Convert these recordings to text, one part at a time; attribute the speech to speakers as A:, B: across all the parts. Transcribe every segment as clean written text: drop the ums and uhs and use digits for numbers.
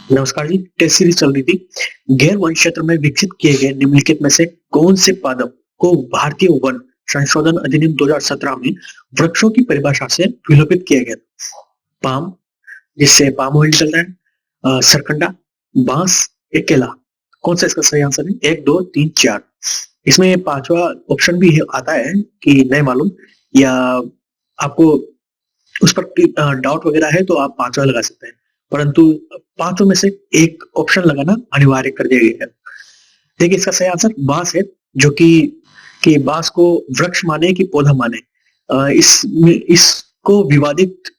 A: नमस्कार जी। Test series चल रही थी। गैर वन क्षेत्र में विकसित किए गए निम्नलिखित में से कौन से पादप को भारतीय वन संशोधन अधिनियम 2017 में वृक्षों की परिभाषा से विलोपित किया गया? पाम, जिससे पाम ऑयल निकलता है। सरकंडा, बांस या केला। कौन सा इसका सही आंसर है? 1, 2, 3, 4। इसमें पांचवा ऑप्शन भी आता है कि नहीं मालूम, या आपको उस पर डाउट वगैरह है तो आप पांचवा लगा सकते हैं, परंतु पांचों में से एक ऑप्शन लगाना अनिवार्य कर दिया गया है। देखिए, इसका सही आंसर बांस है, जो कि बांस को वृक्ष माने कि पौधा माने, इसको विवादित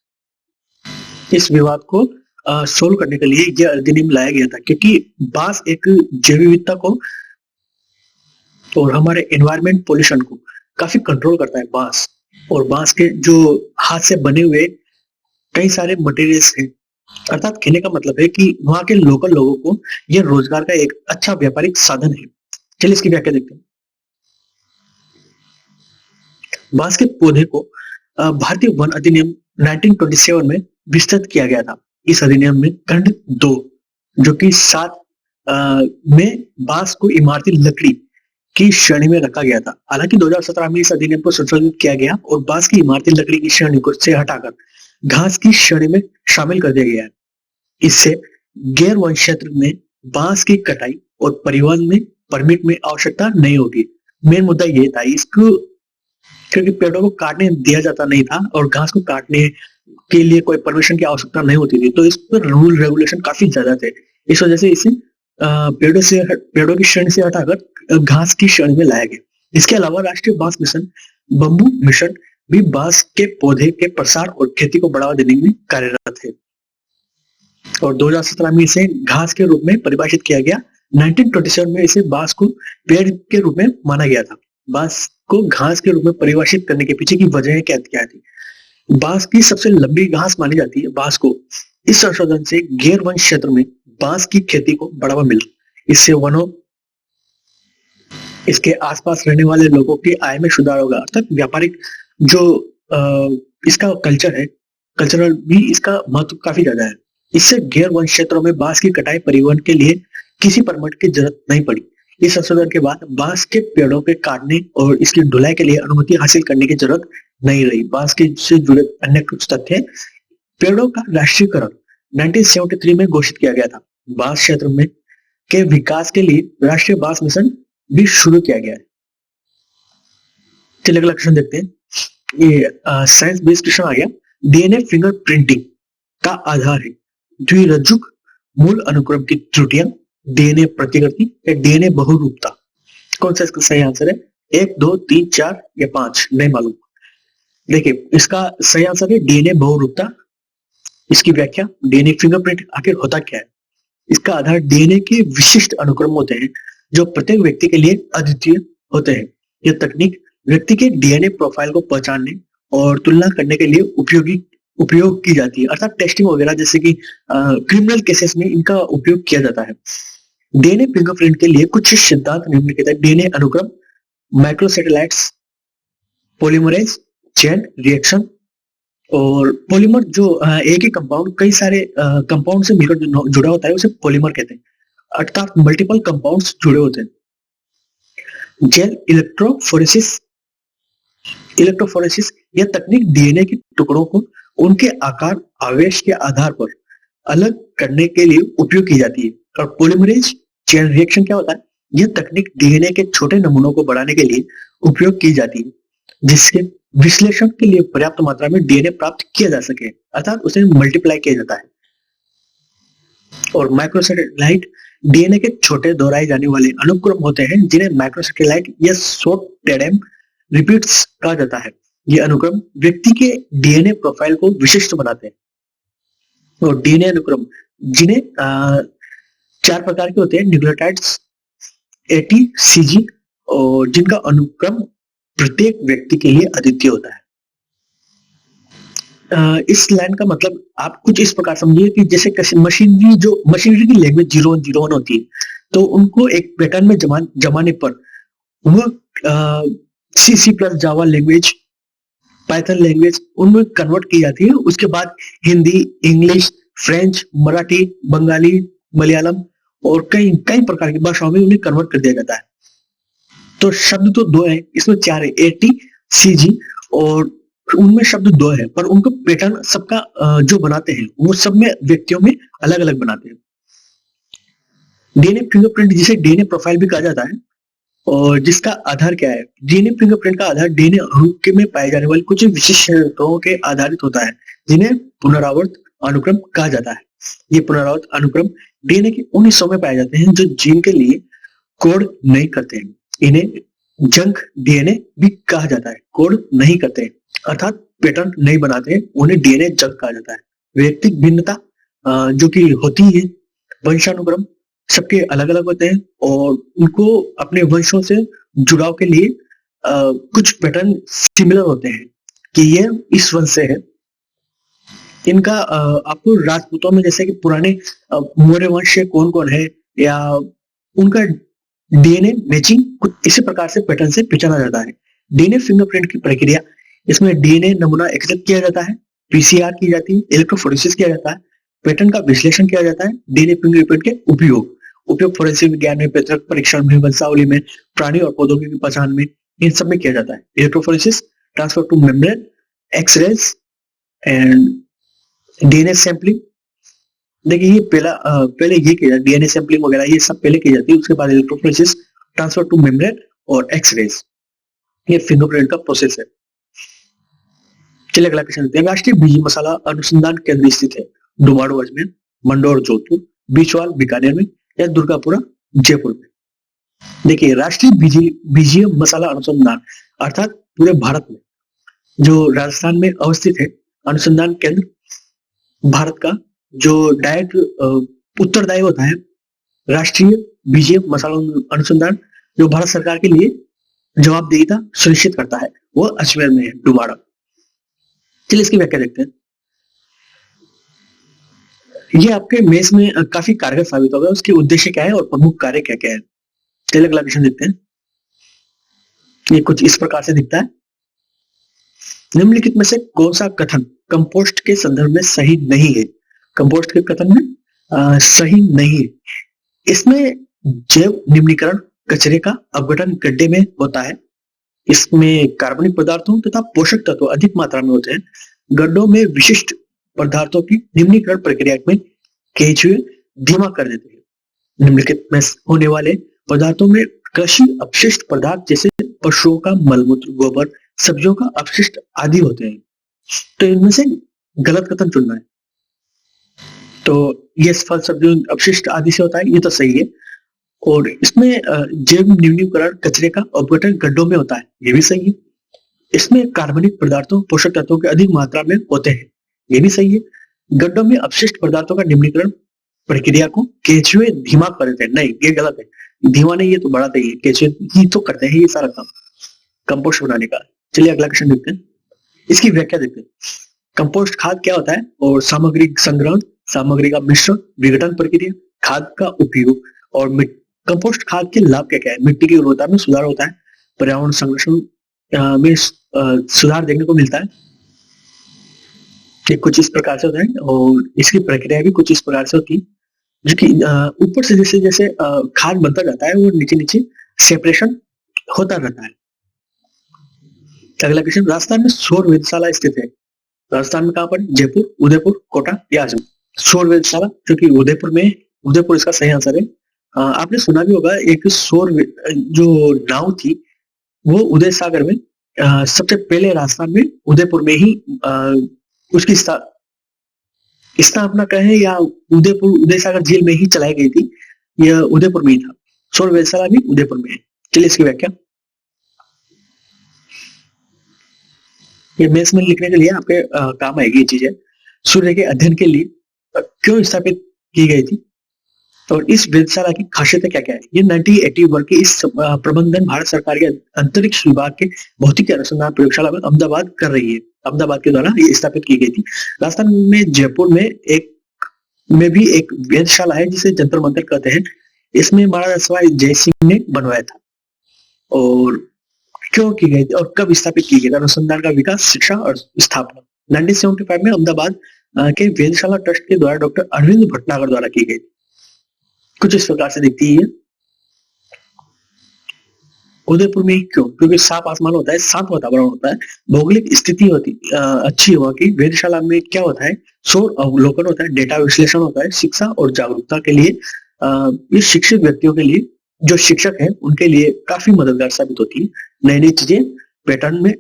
A: इस विवाद को सोल्व करने के लिए यह अधिनियम लाया गया था, क्योंकि बांस एक जैव विविधता को और हमारे एनवायरमेंट पोल्यूशन को काफी कंट्रोल करता है बांस। और बांस के जो हाथ से बने हुए कई सारे मटेरियल्स हैं, अर्थात कहने का मतलब है कि वहां के लोकल लोगों को यह रोजगार का एक अच्छा व्यापारिक साधन है। चलिए इसकी व्याख्या देखते हैं। बांस के पौधे को भारतीय वन अधिनियम 1927 में विस्तृत किया गया था। इस अधिनियम में खंड 2, जो कि 7 में बांस को इमारती लकड़ी की श्रेणी में रखा गया था। हालांकि 2017 में इस अधिनियम को संशोधित किया गया और बांस की इमारती लकड़ी की श्रेणी को से हटाकर घास की श्रेणी में शामिल कर दिया गया है। इससे गैर वन क्षेत्र में बांस की कटाई और परिवहन में परमिट में आवश्यकता नहीं होगी। मेन मुद्दा ये था इसको, क्योंकि पेड़ों को काटने दिया जाता नहीं था और घास को काटने के लिए कोई परमिशन की आवश्यकता नहीं होती थी, तो इस पर रूल रेगुलेशन काफी ज्यादा थे। इस वजह से इसे पेड़ों की श्रेणी से हटाकर घास की श्रेणी में लाया गया। इसके अलावा राष्ट्रीय बांस मिशन, बम्बू मिशन भी बांस के पौधे के प्रसार और खेती को बढ़ावा देने में कार्यरत है और 2017 में इसे घास के रूप में परिभाषित किया गया। 1927 में इसे बांस को पेड़ के रूप में माना गया था। बांस को घास के रूप में परिभाषित करने के पीछे की वजह क्या थी? बांस की सबसे लंबी घास मानी जाती है बांस को। इस संशोधन से गैर वन क्षेत्र में बांस की खेती को बढ़ावा मिला। इससे वनों, इसके आसपास रहने वाले लोगों की आय में सुधार होगा, अर्थात व्यापारिक जो इसका कल्चर है, कल्चरल भी इसका महत्व काफी ज्यादा है। इससे गैर वन क्षेत्रों में बांस की कटाई परिवहन के लिए किसी परमिट की जरूरत नहीं पड़ी। इस संशोधन के बाद बांस के पेड़ों के काटने और इसकी ढुलाई के लिए अनुमति हासिल करने की जरूरत नहीं रही। बांस के से जुड़े अन्य कुछ तथ्य। पेड़ों का राष्ट्रीयकरण 1973 में घोषित किया गया था। बांस क्षेत्र में के विकास के लिए राष्ट्रीय बांस मिशन भी शुरू किया गया है। चलिए अगला क्वेश्चन देखते हैं। ये साइंस बेस्ड क्वेश्चन आ गया। डीएनए फिंगर प्रिंटिंग का आधार है द्विरज्जुक मूल अनुक्रम की त्रुटियां, डीएनए प्रतिकृति या डीएनए बहुरूपता। कौन सा इसका सही आंसर है? 1, 2, 3, 4 या 5? नहीं मालूम। देखिए, इसका सही आंसर है डीएनए बहुरूपता। इसकी व्याख्या, डीएनए फिंगरप्रिंट आखिर होता क्या है? इसका आधार डीएनए के विशिष्ट अनुक्रम होते हैं जो प्रत्येक व्यक्ति के लिए अद्वितीय होते हैं। यह तकनीक व्यक्ति के डीएनए प्रोफाइल को पहचानने और तुलना करने के लिए उपयोग की जाती है, अर्थात टेस्टिंग वगैरह, जैसे कि क्रिमिनल केसेस में इनका उपयोग किया जाता है। डीएनए फिंगरप्रिंट के लिए कुछ सिद्धांत निम्नलिखित है। डीएनए अनुक्रम, माइक्रोसैटेलाइट्स, पॉलीमरेज चेन रिएक्शन। और पॉलीमर जो एक ही कंपाउंड कई सारे कंपाउंड से मिलकर जुड़ा होता है उसे पॉलीमर कहते हैं, अर्थात मल्टीपल कंपाउंड्स जुड़े होते हैं। जेल इलेक्ट्रोफोरेसिस यह तकनीक डीएनए के टुकड़ों को उनके आकार आवेश के आधार पर अलग करने के लिए उपयोग की जाती है। और पॉलीमरेज चेन रिएक्शन क्या होता है? यह तकनीक डीएनए के छोटे नमूनों को बढ़ाने के लिए उपयोग की जाती है, जिसके विश्लेषण के लिए पर्याप्त मात्रा में डीएनए प्राप्त किया जा सके, अर्थात उसे मल्टीप्लाई किया जाता है। और माइक्रोसैटेलाइट डीएनए के छोटे दोहराए जाने वाले अनुक्रम होते हैं जिन्हें माइक्रोसैटेलाइट या शॉर्ट टेरेम रिपीट्स कहा जाता है। ये अनुक्रम व्यक्ति के डीएनए प्रोफाइल को विशिष्ट बनाते हैं। और डीएनए अनुक्रम जिन्हें 4 प्रकार के होते हैं, न्यूक्लियोटाइड्स, एटी, सीजी, और जिनका अनुक्रम प्रत्येक व्यक्ति के लिए अद्वितीय होता है। इस लाइन का मतलब आप कुछ इस प्रकार समझिए कि जैसे मशीनरी की लैंग्वेज 0101 होती है, तो उनको एक पैटर्न में जमाने पर वह C plus Java language, Python language उनमें कन्वर्ट की जाती है। उसके बाद हिंदी, इंग्लिश, फ्रेंच, मराठी, बंगाली, मलयालम और कई कई प्रकार की भाषाओं में उन्हें कन्वर्ट कर दिया जाता है। तो शब्द तो दो है, इसमें चार है, एटी, सीजी, और उनमें शब्द दो है, पर उनको पैटर्न सबका जो बनाते हैं वो सब में व्यक्तियों में अलग अलग बनाते हैं। डीएनए फिंगरप्रिंट, जिसे डीएनए प्रोफाइल भी कहा जाता है, और जिसका आधार क्या है? डीएनए फिंगरप्रिंट का आधार डीएनए अणु के में पाए जाने वाले कुछ विशिष्टताओं के आधारित होता है, जिन्हें पुनरावर्त अनुक्रम कहा जाता है। ये पुनरावर्त अनुक्रम डीएनए के उन हिस्सों में पाए जाते हैं जो जीन के लिए कोड नहीं करते हैं। इन्हें जंक डीएनए भी कहा जाता है। कोड नहीं करते हैं अर्थात पैटर्न नहीं बनाते हैं, उन्हें डीएनए जंक कहा जाता है। वैयक्तिक भिन्नता जो कि होती है, वंशानुक्रम सबके अलग अलग होते हैं और उनको अपने वंशों से जुड़ाव के लिए कुछ पैटर्न सिमिलर होते हैं कि ये इस वंश से है। इनका आपको राजपूतों में जैसे कि पुराने मौर्य वंश से कौन कौन है या उनका डीएनए मैचिंग कुछ इसी प्रकार से पैटर्न से पहचाना जाता है। डीएनए फिंगरप्रिंट की प्रक्रिया, इसमें डीएनए नमूना एकत्रित किया जाता है, पीसीआर की जाती है, इलेक्ट्रोफोरेसिस किया जाता है, पैटर्न का विश्लेषण किया जाता है। डीएनए फिंगरप्रिंट के उपयोग फोरेंसिक विज्ञान में, पृथक परीक्षण में, वंशावली में, प्राणी और पौधों की पहचान में, इन सब में किया जाता है। Electrophoresis, transfer to membrane, X-rays and DNA sampling. देखिए ये पहले ये किया जाता है, डीएनए सैंपलिंग वगैरह ये सब पहले की जाती है, उसके बाद इलेक्ट्रोफोरेसिस, ट्रांसफर टू मेम्ब्रेन और एक्सरेज, ये फिंगरप्रिंट का प्रोसेस है। चलिए अगला क्वेश्चन देखते हैं। राष्ट्रीय बीज मसाला अनुसंधान केंद्र स्थित है डुमाड़ू अजमेर, मंडौर जोधपुर, बीचवाल बीकानेर में या दुर्गापुरा जयपुर में? देखिए राष्ट्रीय बीजीय मसाला अनुसंधान अर्थात पूरे भारत में जो राजस्थान में अवस्थित है अनुसंधान केंद्र भारत का जो डायरेक्ट उत्तरदायी होता है राष्ट्रीय बीजीय मसाला अनुसंधान जो भारत सरकार के लिए जवाबदेहिता सुनिश्चित करता है, वो अजमेर में है, डुमाड़ा। चलिए इसकी व्याख्या देखते हैं। ये आपके मेष में काफी कारगर साबित होगा। उसके उद्देश्य क्या है और प्रमुख कार्य क्या क्या है? चलिए अगला क्वेश्चन देखते हैं। ये कुछ इस प्रकार से दिखता है। निम्नलिखित में से कौन सा कथन कंपोस्ट के संदर्भ में सही नहीं है? कंपोस्ट के कथन में सही नहीं है। इसमें जैव निम्नीकरण कचरे का अपघटन गड्ढे में होता है। इसमें कार्बनिक पदार्थों तथा पोषक तत्व अधिक मात्रा में होते हैं। गड्ढों में विशिष्ट पदार्थों की निम्नीकरण प्रक्रिया में केंचुए धीमा कर देते हैं। निम्नलिखित में होने वाले पदार्थों में कृषि अपशिष्ट पदार्थ जैसे पशुओं का मलमूत्र, गोबर, सब्जियों का अपशिष्ट आदि होते हैं। तो इनमें से गलत कथन चुनना है। तो ये फल सब्जियों अपशिष्ट आदि से होता है, ये तो सही है। और इसमें जैव निम्नीकरण कचरे का अपघटन गड्ढों में होता है, ये भी सही है। इसमें कार्बनिक पदार्थों, पोषक तत्वों के अधिक मात्रा में होते हैं, ये भी सही है। गड्ढों में अपशिष्ट पदार्थों का निम्नीकरण प्रक्रिया को केंचुए धीमा कर देते हैं, नहीं ये गलत है। धीमा नहीं, ये तो बढ़ाते ही, केंचुए ही तो करते हैं ये सारा काम कंपोस्ट बनाने का। चलिए अगला क्वेश्चन देखते हैं, इसकी व्याख्या देखते हैं। कंपोस्ट खाद क्या होता है और सामग्री संग्रहण, सामग्री का मिश्रण, विघटन प्रक्रिया, खाद का उपयोग और कंपोस्ट खाद के लाभ क्या क्या है? मिट्टी की गुणवत्ता में सुधार होता है, पर्यावरण संरक्षण में सुधार देखने को मिलता है। ये कुछ इस प्रकार से होता है और इसकी प्रक्रिया भी कुछ इस प्रकार से होती है, जो कि ऊपर से जैसे जैसे खाद बनता जाता है वो नीचे नीचे सेपरेशन होता रहता है। अगला क्वेश्चन, राजस्थान में सौर वेधशाला स्थित है। राजस्थान में कहां पर? जयपुर, उदयपुर, कोटा या अजमेर? सौर वेधशाला जो कि उदयपुर में, उदयपुर इसका सही आंसर है। आपने सुना भी होगा एक सौर जो नाव थी वो उदय सागर में सबसे पहले राजस्थान में उदयपुर में ही उसकी स्थापना कहें या उदयपुर उदय सागर झील में ही चलाई गई थी, यह उदयपुर में ही था। सौर वेधशाला भी उदयपुर में है। चलिए इसकी व्याख्या, ये मेंस में लिखने के लिए आपके काम आएगी ये चीजें। सूर्य के अध्ययन के लिए क्यों स्थापित की गई थी और इस वेधशाला की खासियतें क्या क्या है? ये 1981 के इस प्रबंधन भारत सरकार के अंतरिक्ष विभाग के भौतिक अनुसंधान प्रयोगशाला में अहमदाबाद कर रही है। अहमदाबाद के द्वारा ये स्थापित की गई थी। राजस्थान में जयपुर में भी एक वेधशाला है जिसे जंतर मंतर कहते हैं। इसमें महाराजा सवाई जय सिंह ने बनवाया था। और क्यों की गई थी और कब स्थापित की गई? अनुसंधान का विकास, शिक्षा और स्थापना 1975 में अहमदाबाद के वेधशाला ट्रस्ट के द्वारा डॉक्टर अरविंद भटनागर द्वारा की गई। कुछ इस प्रकार से दिखती है। उदयपुर में क्यों? क्योंकि साफ आसमान होता है, शांत वातावरण होता है, भौगोलिक स्थिति होती अच्छी हवा की। वेधशाला में क्या होता है? सौर अवलोकन होता है, डेटा विश्लेषण होता है, शिक्षा और जागरूकता के लिए ये शिक्षित व्यक्तियों के लिए, जो शिक्षक है उनके लिए काफी मददगार साबित होती है नई नई चीजें पैटर्न में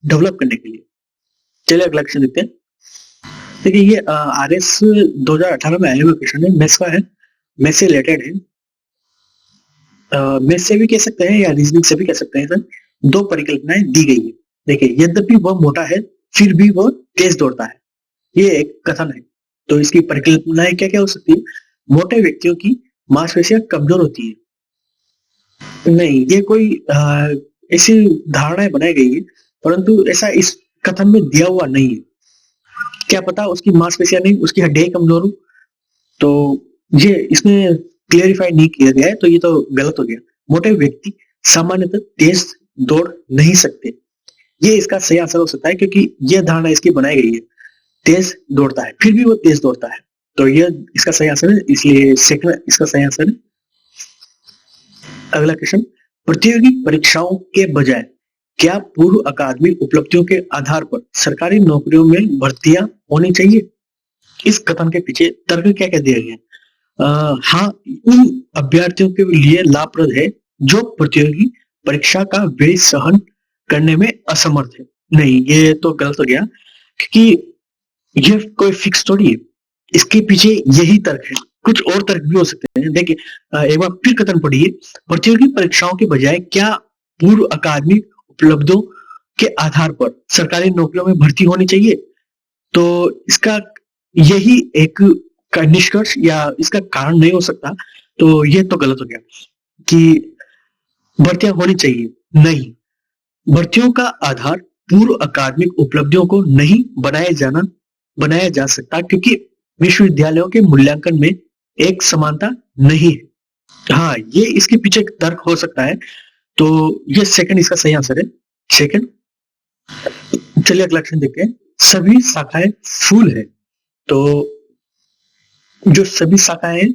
A: डेवलप करने के लिए। चलिए अगला क्वेश्चन देखते हैं। देखिए ये RS 2018 में आया हुआ क्वेश्चन है, मैथ्स का है, मैथ्स से रिलेटेड है। मैथ्स से भी कह सकते हैं या रीजनिंग से भी कह सकते हैं सर। दो परिकल्पनाएं दी गई है। देखिए यद्यपि वह मोटा है फिर भी वह तेज दौड़ता है, ये एक कथन है। तो इसकी परिकल्पनाएं क्या क्या हो सकती है? मोटे व्यक्तियों की मांसपेशियां कमजोर होती है। नहीं, ये कोई ऐसी धारणाएं बनाई गई है, परंतु ऐसा इस कथन में दिया हुआ नहीं है। क्या पता उसकी मांसपेशियां नहीं, उसकी हड्डियां कमजोर हो, तो ये इसमें क्लियरिफाई नहीं किया गया है, तो ये तो गलत हो गया। मोटे व्यक्ति सामान्यतः तेज दौड़ नहीं सकते, ये इसका सही आंसर हो सकता है, क्योंकि यह धारणा इसकी बनाई गई है, तेज दौड़ता है फिर भी वो तेज दौड़ता है, तो यह इसका सही आंसर है, इसलिए सेकंड इसका सही आंसर है। अगला क्वेश्चन, प्रतियोगी परीक्षाओं के बजाय क्या पूर्व अकादमिक उपलब्धियों के आधार पर सरकारी नौकरियों में भर्तियां होनी चाहिए? इस कथन के पीछे तर्क क्या क्या दिया गया? हाँ, उन अभ्यर्थियों के लिए लाभप्रद है जो प्रतियोगी परीक्षा का व्यय सहन करने में असमर्थ है। नहीं, ये तो गलत हो गया, क्योंकि ये कोई फिक्स थोड़ी है, इसके पीछे यही तर्क है। कुछ और तर्क भी हो सकते हैं। देखिए एक बार फिर कथन पढ़िए, प्रतियोगी परीक्षाओं के बजाय क्या पूर्व अकादमिक उपलब्धियों के आधार पर सरकारी नौकरियों में भर्ती होनी चाहिए? तो इसका यही एक निष्कर्ष या इसका कारण नहीं हो सकता, तो ये तो गलत हो गया कि भर्तियां होनी चाहिए। नहीं, भर्तियों का आधार पूर्व अकादमिक उपलब्धियों को नहीं बनाया जा सकता, क्योंकि विश्वविद्यालयों के मूल्यांकन में एक समानता नहीं है। हाँ, ये इसके पीछे तर्क हो सकता है, तो ये सेकंड इसका सही आंसर है, सेकंड। चलिए अगला क्वेश्चन देखते हैं। सभी शाखाएं फूल है, तो जो सभी शाखाएं हैं,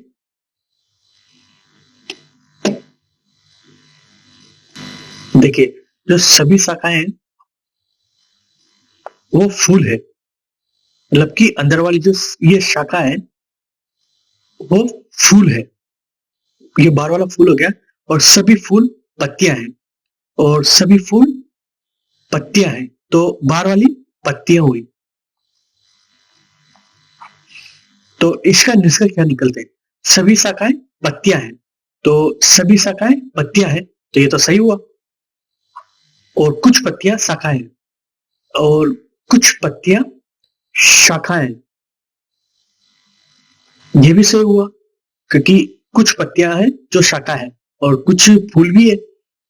A: देखिए जो सभी शाखाएं हैं वो फूल है, मतलब कि अंदर वाली जो ये शाखा है वो फूल है, ये बाहर वाला फूल हो गया, और सभी फूल पत्तियां हैं, और सभी फूल पत्तियां हैं, तो बाहर वाली पत्तियां हुई। तो इसका निष्कर्ष क्या निकलते हैं? सभी शाखाएं पत्तियां हैं, तो सभी शाखाएं पत्तियां हैं, तो ये तो सही हुआ। और कुछ पत्तियां शाखाएं हैं, और कुछ पत्तियां शाखाएं, ये भी सही हुआ, क्योंकि कुछ पत्तियां हैं जो शाखा है, और कुछ फूल भी है,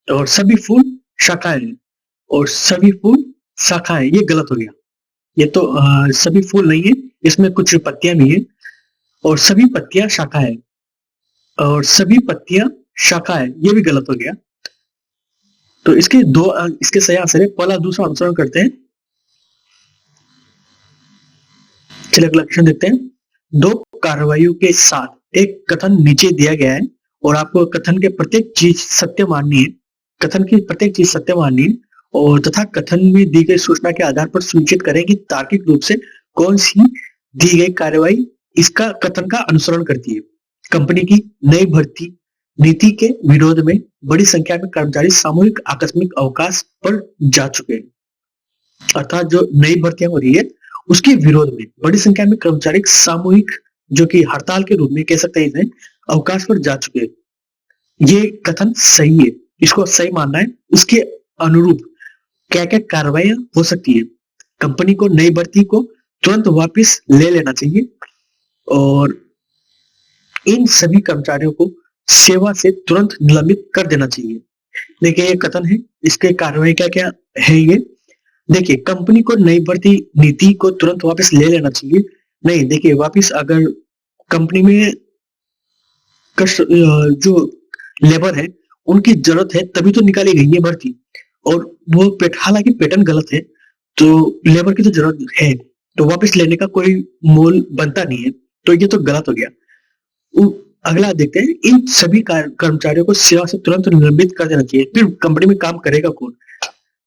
A: और सभी फूल शाखाएं हैं, और सभी फूल शाखाएं, ये गलत हो गया। ये तो सभी फूल नहीं है, इसमें कुछ पत्तियां भी है, और सभी पत्तियां शाखा है, और सभी पत्तियां शाखा है, ये भी गलत हो गया। तो इसके दो इसके सही आंसर है, पहला दूसरा अनुसरण करते हैं। चलिए अगला क्वेश्चन देखते हैं। दो कार्रवाइयों के साथ एक कथन नीचे दिया गया है, और आपको कथन के प्रत्येक चीज सत्य माननी है, कथन की प्रत्येक चीज सत्य माननी है, और तथा कथन में दी गई सूचना के आधार पर सुनिश्चित करें कि तार्किक रूप से कौन सी दी गई कार्रवाई इसका कथन का अनुसरण करती है। कंपनी की नई भर्ती नीति के विरोध में बड़ी संख्या में कर्मचारी सामूहिक आकस्मिक अवकाश पर जा चुके हैं, अर्थात जो नई भर्तियां हो रही है उसके विरोध में बड़ी संख्या में कर्मचारी सामूहिक, जो कि हड़ताल के रूप में कह सकते हैं इसे, अवकाश पर जा चुके हैं। ये कथन सही है, इसको सही मानना है। इसके अनुरूप क्या क्या कार्रवाई हो सकती है? कंपनी को नई भर्ती को तुरंत वापस ले लेना चाहिए, और इन सभी कर्मचारियों को सेवा से तुरंत निलंबित कर देना चाहिए। देखिए ये कथन है, इसके कार्रवाई क्या क्या है ये देखिए। कंपनी को नई भर्ती नीति को तुरंत वापस ले लेना चाहिए। नहीं, देखिए वापस अगर कंपनी में जो लेबर है उनकी जरूरत है तभी तो निकाली गई है भर्ती, और वो हालांकि पैटर्न गलत है, तो लेबर की तो जरूरत है, तो वापस लेने का कोई मोल बनता नहीं है, तो ये तो गलत हो गया। अगला देखते हैं, इन सभी कर्मचारियों को सेवा से तुरंत निलंबित कर देना चाहिए, फिर कंपनी में काम करेगा कौन?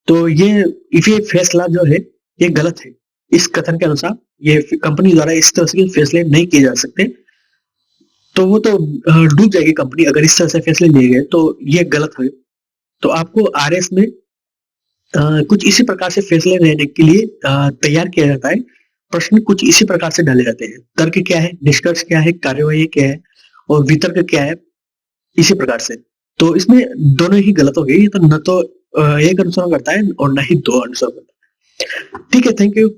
A: तो ये फैसला जो है ये गलत है। इस कथन के अनुसार ये कंपनी द्वारा इस तरह से फैसले नहीं किए जा सकते। तो वो तो डूब जाएगी कंपनी अगर इस तरह से फैसले लिए गए, तो ये गलत है। तो आपको आरएस में कुछ इसी प्रकार से फैसले लेने के लिए तैयार किया जाता है। प्रश्न कुछ इसी प्रकार से डाले जाते हैं, तर्क क्या है, निष्कर्ष क्या है, कार्यवाही क्या है और वितर्क क्या है, इसी प्रकार से। तो इसमें दोनों ही गलत हो गई, तो न तो एक अनुसरण करता है और न ही दो अनुसरण करता है। ठीक है, थैंक यू।